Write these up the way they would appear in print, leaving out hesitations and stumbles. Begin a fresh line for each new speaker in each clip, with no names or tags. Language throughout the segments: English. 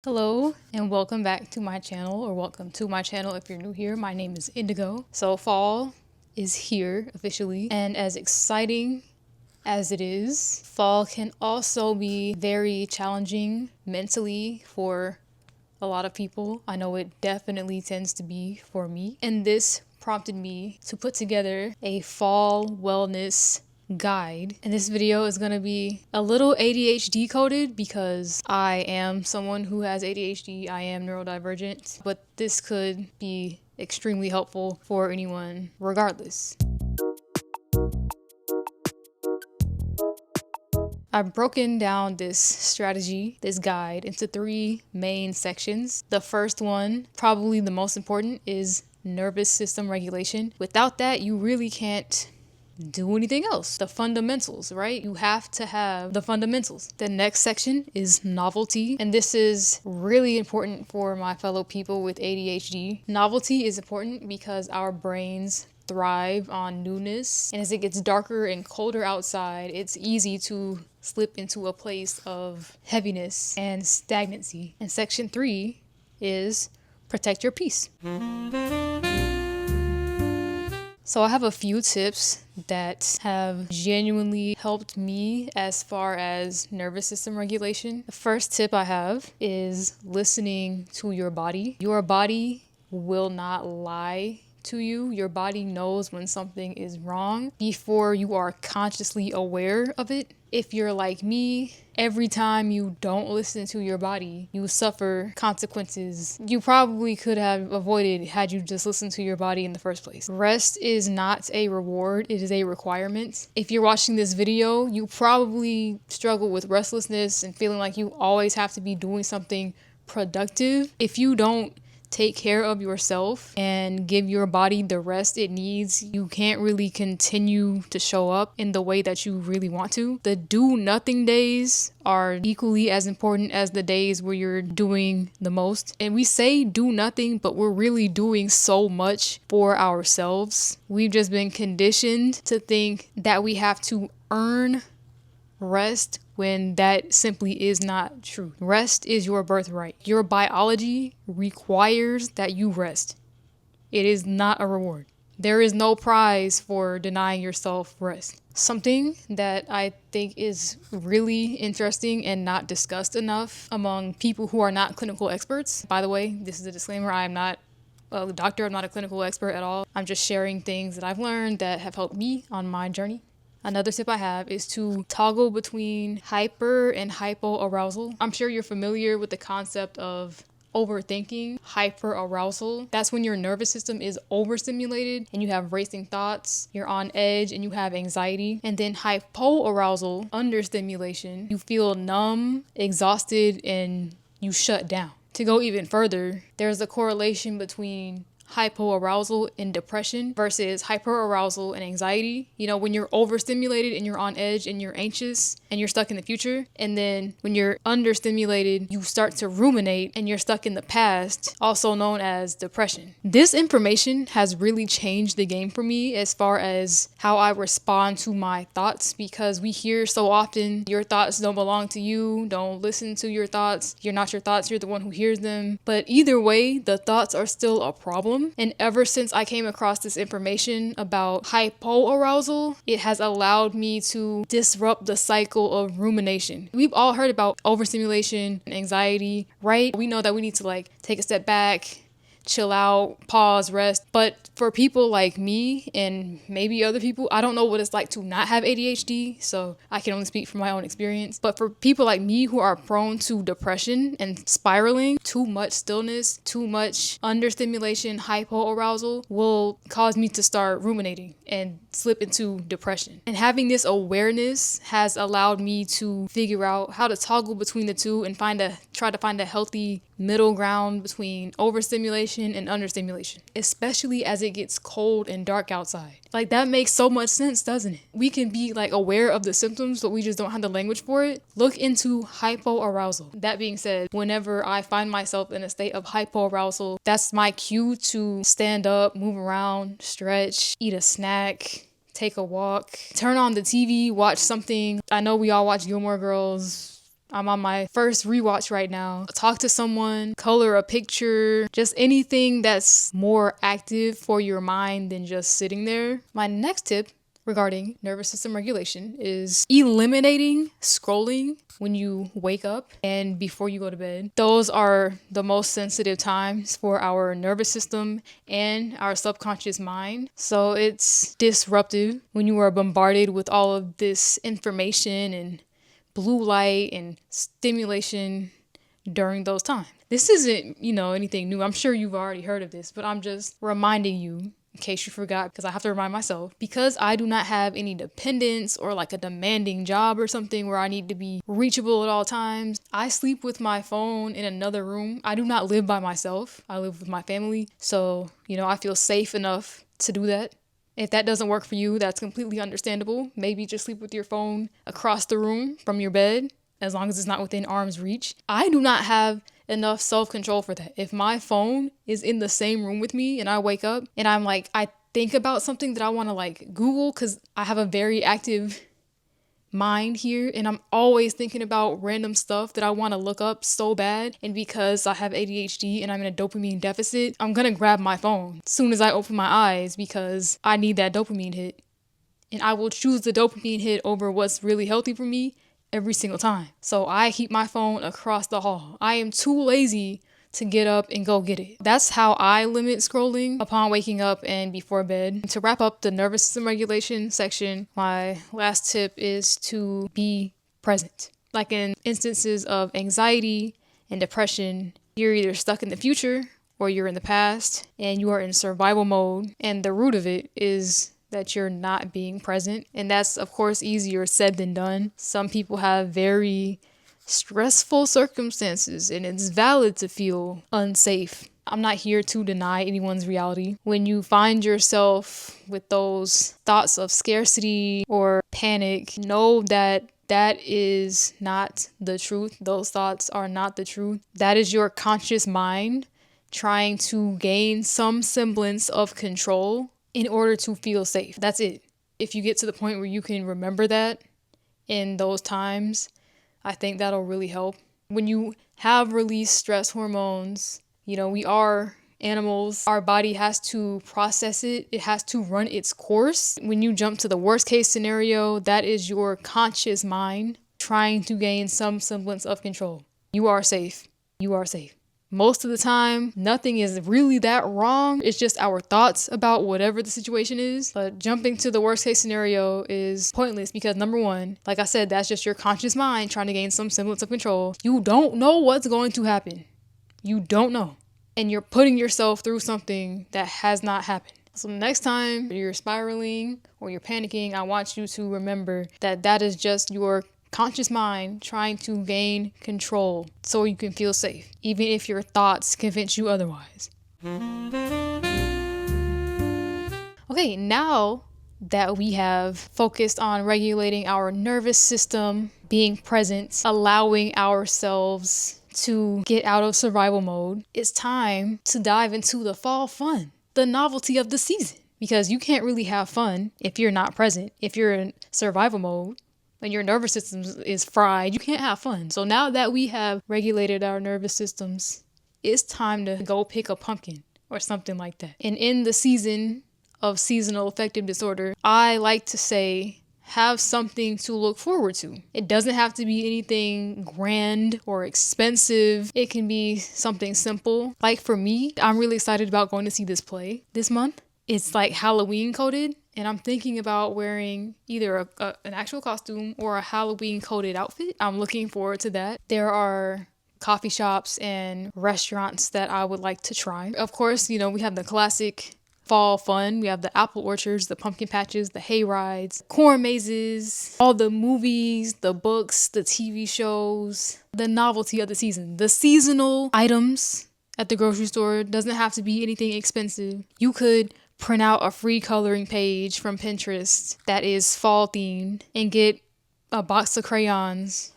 Hello and welcome back to my channel, or welcome to my channel if you're new here. My name is Indigo. So fall is here officially, and as exciting as it is, fall can also be very challenging mentally for a lot of people. I know it definitely tends to be for me, and this prompted me to put together a fall wellness guide. And this video is going to be a little ADHD coded because I am someone who has ADHD. I am neurodivergent, but this could be extremely helpful for anyone regardless. I've broken down this strategy, this guide, into 3 main sections. The first one, probably the most important, is nervous system regulation. Without that, you really can't do anything else. The fundamentals, right? You have to have the fundamentals. The next section is novelty, and this is really important for my fellow people with ADHD. Novelty is important because our brains thrive on newness, and as it gets darker and colder outside, it's easy to slip into a place of heaviness and stagnancy. And section 3 is protect your peace. So I have a few tips that have genuinely helped me as far as nervous system regulation. The first tip I have is listening to your body. Your body will not lie to you. Your body knows when something is wrong before you are consciously aware of it. If you're like me, every time you don't listen to your body, you suffer consequences you probably could have avoided had you just listened to your body in the first place. Rest is not a reward, it is a requirement. If you're watching this video, you probably struggle with restlessness and feeling like you always have to be doing something productive. If you don't take care of yourself and give your body the rest it needs, you can't really continue to show up in the way that you really want to. The do nothing days are equally as important as the days where you're doing the most. And we say do nothing, but we're really doing so much for ourselves. We've just been conditioned to think that we have to earn rest when that simply is not true. Rest is your birthright. Your biology requires that you rest. It is not a reward. There is no prize for denying yourself rest. Something that I think is really interesting and not discussed enough among people who are not clinical experts. By the way, this is a disclaimer. I am not a doctor. I'm not a clinical expert at all. I'm just sharing things that I've learned that have helped me on my journey. Another tip I have is to toggle between hyper and hypo-arousal. I'm sure you're familiar with the concept of overthinking, hyper-arousal. That's when your nervous system is overstimulated and you have racing thoughts, you're on edge and you have anxiety. And then hypo-arousal, understimulation, you feel numb, exhausted, and you shut down. To go even further, there's a correlation between hypoarousal and depression versus hyperarousal and anxiety. You know, when you're overstimulated and you're on edge and you're anxious and you're stuck in the future, and then when you're understimulated, you start to ruminate and you're stuck in the past, also known as depression. This information has really changed the game for me as far as how I respond to my thoughts, because we hear so often, your thoughts don't belong to you, don't listen to your thoughts, you're not your thoughts, you're the one who hears them. But either way, the thoughts are still a problem. And ever since I came across this information about hypoarousal, it has allowed me to disrupt the cycle of rumination. We've all heard about overstimulation and anxiety, right? We know that we need to take a step back, chill out, pause, rest. But for people like me and maybe other people, I don't know what it's like to not have ADHD, so I can only speak from my own experience. But for people like me who are prone to depression and spiraling, too much stillness, too much understimulation, hypoarousal will cause me to start ruminating and slip into depression. And having this awareness has allowed me to figure out how to toggle between the two and try to find a healthy middle ground between overstimulation and understimulation, especially as it gets cold and dark outside. That makes so much sense, doesn't it? We can be aware of the symptoms, but we just don't have the language for it. Look into hypoarousal. That being said, whenever I find myself in a state of hypoarousal, that's my cue to stand up, move around, stretch, eat a snack, take a walk, turn on the TV, watch something. I know we all watch Gilmore Girls, I'm on my first rewatch right now. Talk to someone, color a picture, just anything that's more active for your mind than just sitting there. My next tip regarding nervous system regulation is eliminating scrolling when you wake up and before you go to bed. Those are the most sensitive times for our nervous system and our subconscious mind. So it's disruptive when you are bombarded with all of this information and blue light and stimulation during those times. This isn't, anything new. I'm sure you've already heard of this, but I'm just reminding you in case you forgot, because I have to remind myself, because I do not have any dependents or like a demanding job or something where I need to be reachable at all times. I sleep with my phone in another room. I do not live by myself. I live with my family. So, I feel safe enough to do that. If that doesn't work for you, that's completely understandable. Maybe just sleep with your phone across the room from your bed, as long as it's not within arm's reach. I do not have enough self-control for that. If my phone is in the same room with me and I wake up and I think about something that I want to Google, because I have a very active mind here and I'm always thinking about random stuff that I want to look up so bad, and because I have ADHD and I'm in a dopamine deficit, I'm gonna grab my phone as soon as I open my eyes because I need that dopamine hit, and I will choose the dopamine hit over what's really healthy for me every single time. So I keep my phone across the hall. I am too lazy to get up and go get it. That's how I limit scrolling upon waking up and before bed. To wrap up the nervous system regulation section, my last tip is to be present. Like in instances of anxiety and depression, you're either stuck in the future or you're in the past and you are in survival mode. And the root of it is that you're not being present. And that's, of course, easier said than done. Some people have very stressful circumstances and it's valid to feel unsafe. I'm not here to deny anyone's reality. When you find yourself with those thoughts of scarcity or panic, know that that is not the truth. Those thoughts are not the truth. That is your conscious mind trying to gain some semblance of control in order to feel safe. That's it. If you get to the point where you can remember that in those times, I think that'll really help. When you have released stress hormones, we are animals. Our body has to process it. It has to run its course. When you jump to the worst case scenario, that is your conscious mind trying to gain some semblance of control. You are safe. You are safe. Most of the time, nothing is really that wrong. It's just our thoughts about whatever the situation is. But jumping to the worst case scenario is pointless because, number one, like I said, that's just your conscious mind trying to gain some semblance of control. You don't know what's going to happen. You don't know. And you're putting yourself through something that has not happened. So next time you're spiraling or you're panicking, I want you to remember that that is just your conscious mind trying to gain control so you can feel safe, even if your thoughts convince you otherwise. Okay, now that we have focused on regulating our nervous system, being present, allowing ourselves to get out of survival mode, it's time to dive into the fall fun, the novelty of the season. Because you can't really have fun if you're not present, if you're in survival mode. When your nervous system is fried, you can't have fun. So now that we have regulated our nervous systems, it's time to go pick a pumpkin or something like that. And in the season of seasonal affective disorder, I like to say, have something to look forward to. It doesn't have to be anything grand or expensive. It can be something simple. Like for me, I'm really excited about going to see this play this month. It's like Halloween coded. And I'm thinking about wearing either an actual costume or a Halloween coded outfit. I'm looking forward to that. There are coffee shops and restaurants that I would like to try. Of course, we have the classic fall fun. We have the apple orchards, the pumpkin patches, the hay rides, corn mazes, all the movies, the books, the TV shows, the novelty of the season, the seasonal items at the grocery store. Doesn't have to be anything expensive. You could print out a free coloring page from Pinterest that is fall themed and get a box of crayons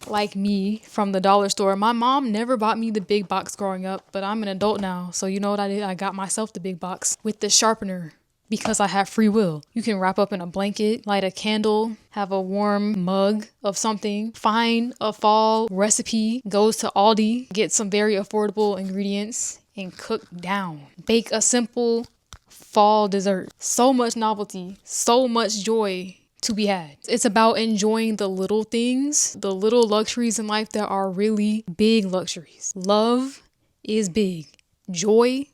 like me from the dollar store. My mom never bought me the big box growing up, but I'm an adult now. So you know what I did? I got myself the big box with the sharpener because I have free will. You can wrap up in a blanket, light a candle, have a warm mug of something, find a fall recipe, go to Aldi, get some very affordable ingredients, and cook down. Bake a simple fall dessert. So much novelty, so much joy to be had. It's about enjoying the little things, the little luxuries in life that are really big luxuries. Love is big. Joy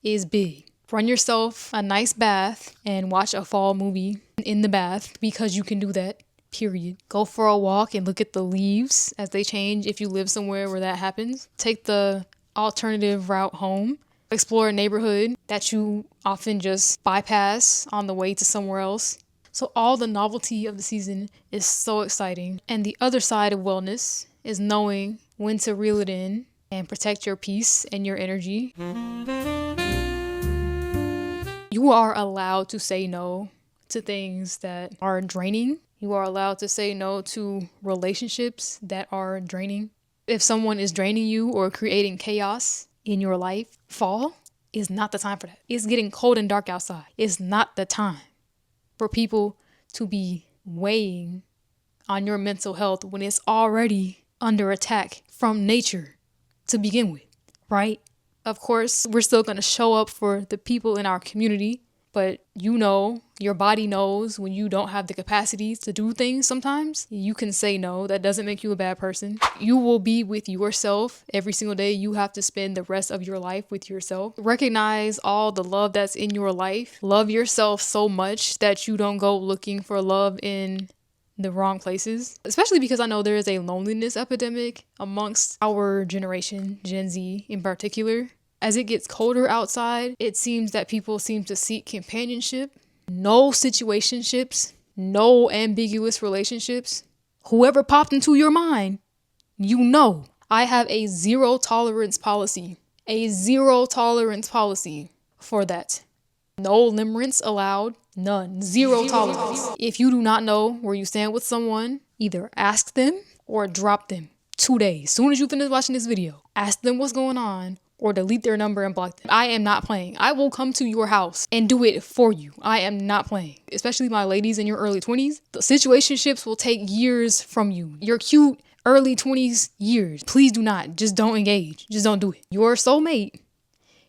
is big. Run yourself a nice bath and watch a fall movie in the bath because you can do that, period. Go for a walk and look at the leaves as they change if you live somewhere where that happens. Take the alternative route home. Explore a neighborhood that you often just bypass on the way to somewhere else. So all the novelty of the season is so exciting. And the other side of wellness is knowing when to reel it in and protect your peace and your energy. You are allowed to say no to things that are draining. You are allowed to say no to relationships that are draining. If someone is draining you or creating chaos in your life, fall is not the time for that. It's getting cold and dark outside. It's not the time for people to be weighing on your mental health when it's already under attack from nature to begin with, right? Of course, we're still going to show up for the people in our community, but your body knows when you don't have the capacity to do things sometimes. You can say no. That doesn't make you a bad person. You will be with yourself every single day. You have to spend the rest of your life with yourself. Recognize all the love that's in your life. Love yourself so much that you don't go looking for love in the wrong places, especially because I know there is a loneliness epidemic amongst our generation, Gen Z in particular. As it gets colder outside, it seems that people seem to seek companionship. No situationships, no ambiguous relationships. Whoever popped into your mind, I have a zero tolerance policy for that. No limerence allowed, none, zero tolerance. If you do not know where you stand with someone, either ask them or drop them today. As soon as you finish watching this video, ask them what's going on or delete their number and block them. I am not playing. I will come to your house and do it for you. I am not playing. Especially my ladies in your early 20s. The situationships will take years from you. Your cute early 20s years. Please do not. Just don't engage. Just don't do it. Your soulmate,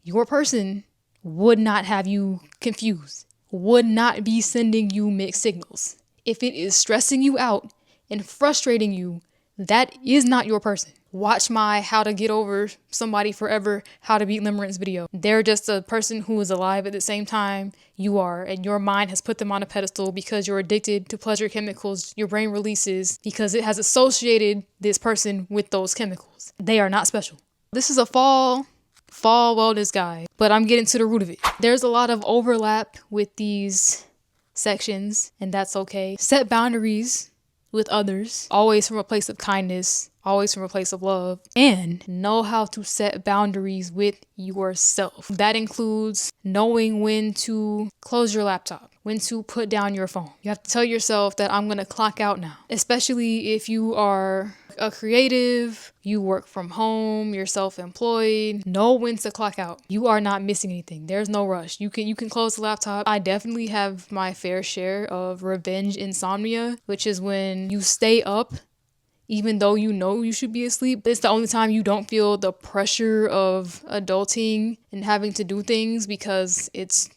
your person would not have you confused. Would not be sending you mixed signals. If it is stressing you out and frustrating you, that is not your person. Watch my How to Get Over Somebody Forever, How to Beat Limerence video. They're just a person who is alive at the same time you are, and your mind has put them on a pedestal because you're addicted to pleasure chemicals your brain releases because it has associated this person with those chemicals. They are not special. This is a fall wellness guide, but I'm getting to the root of it. There's a lot of overlap with these sections, and that's okay. Set boundaries with others, always from a place of kindness, always from a place of love, and know how to set boundaries with yourself. That includes knowing when to close your laptop, when to put down your phone. You have to tell yourself that I'm going to clock out now, especially if you are a creative, you work from home, you're self-employed. Know when to clock out. You are not missing anything. There's no rush. You can close the laptop. I definitely have my fair share of revenge insomnia, which is when you stay up even though you know you should be asleep. It's the only time you don't feel the pressure of adulting and having to do things because it's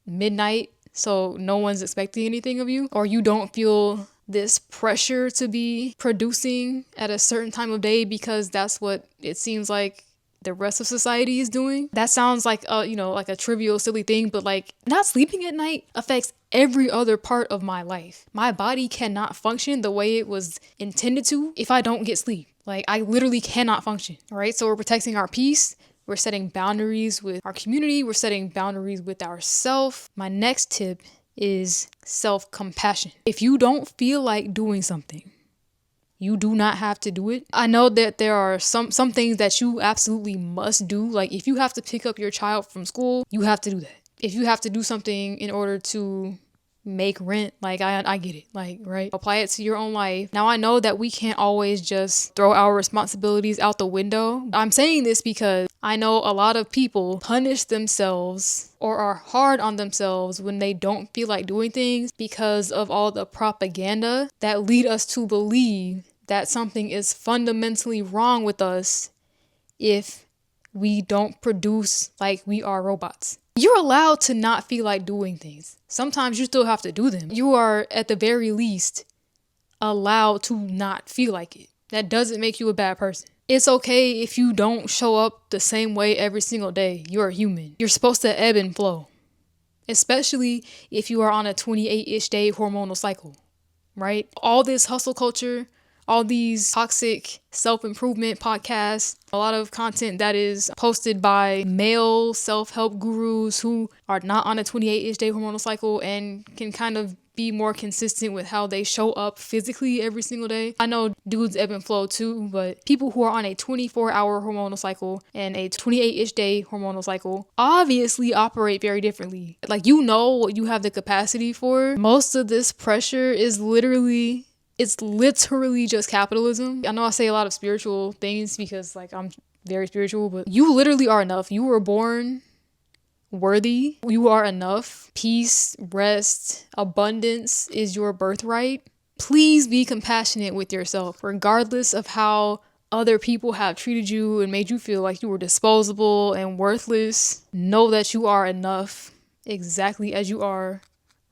midnight, so no one's expecting anything of you, or you don't feel this pressure to be producing at a certain time of day because that's what it seems like the rest of society is doing. That sounds like like a trivial, silly thing, but like not sleeping at night affects every other part of my life. My body cannot function the way it was intended to if I don't get sleep. Like I literally cannot function. All right. So we're protecting our peace. We're setting boundaries with our community. We're setting boundaries with ourselves. My next tip is self-compassion. If you don't feel like doing something, you do not have to do it. I know that there are some things that you absolutely must do. Like if you have to pick up your child from school, you have to do that. If you have to do something in order to make rent. Like, I get it. Like, right? Apply it to your own life. Now, I know that we can't always just throw our responsibilities out the window. I'm saying this because I know a lot of people punish themselves or are hard on themselves when they don't feel like doing things because of all the propaganda that lead us to believe that something is fundamentally wrong with us if we don't produce like we are robots. You're allowed to not feel like doing things. Sometimes you still have to do them. You are, at the very least, allowed to not feel like it. That doesn't make you a bad person. It's okay if you don't show up the same way every single day. You're a human. You're supposed to ebb and flow, especially if you are on a 28-ish day hormonal cycle, right? All this hustle culture, all these toxic self-improvement podcasts, a lot of content that is posted by male self-help gurus who are not on a 28-ish day hormonal cycle and can kind of be more consistent with how they show up physically every single day. I know dudes ebb and flow too, but people who are on a 24-hour hormonal cycle and a 28-ish day hormonal cycle obviously operate very differently. Like, you know what you have the capacity for. Most of this pressure is literally just capitalism. I know I say a lot of spiritual things because like I'm very spiritual, but you literally are enough. You were born worthy. You are enough. Peace, rest, abundance is your birthright. Please be compassionate with yourself, regardless of how other people have treated you and made you feel like you were disposable and worthless. Know that you are enough exactly as you are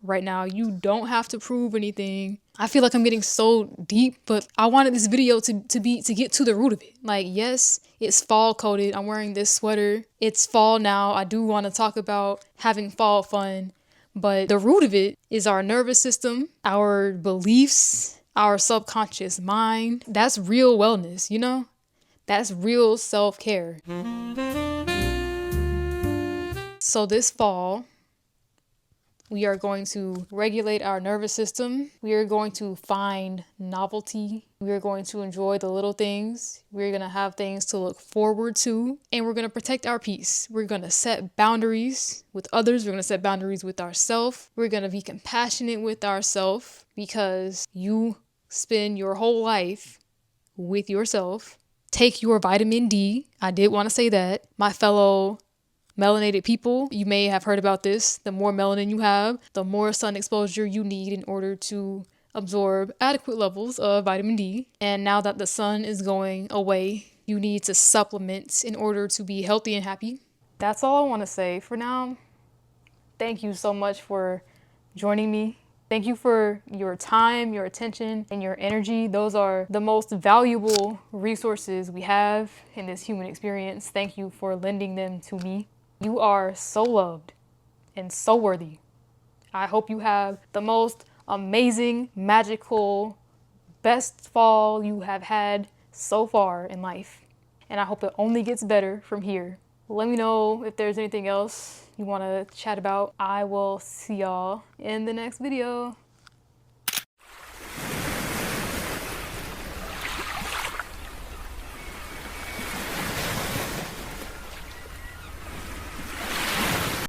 right now. You don't have to prove anything. I feel like I'm getting so deep, but I wanted this video to get to the root of it. Like, yes, it's fall coded. I'm wearing this sweater. It's fall now. I do want to talk about having fall fun, but the root of it is our nervous system, our beliefs, our subconscious mind. That's real wellness, you know? That's real self-care. So this fall, we are going to regulate our nervous system. We are going to find novelty. We are going to enjoy the little things. We're going to have things to look forward to. And we're going to protect our peace. We're going to set boundaries with others. We're going to set boundaries with ourselves. We're going to be compassionate with ourselves because you spend your whole life with yourself. Take your vitamin D. I did want to say that. My fellow melanated people, you may have heard about this. The more melanin you have, the more sun exposure you need in order to absorb adequate levels of vitamin D. And now that the sun is going away, you need to supplement in order to be healthy and happy. That's all I want to say for now. Thank you so much for joining me. Thank you for your time, your attention, and your energy. Those are the most valuable resources we have in this human experience. Thank you for lending them to me. You are so loved and so worthy. I hope you have the most amazing, magical, best fall you have had so far in life. And I hope it only gets better from here. Let me know if there's anything else you want to chat about. I will see y'all in the next video.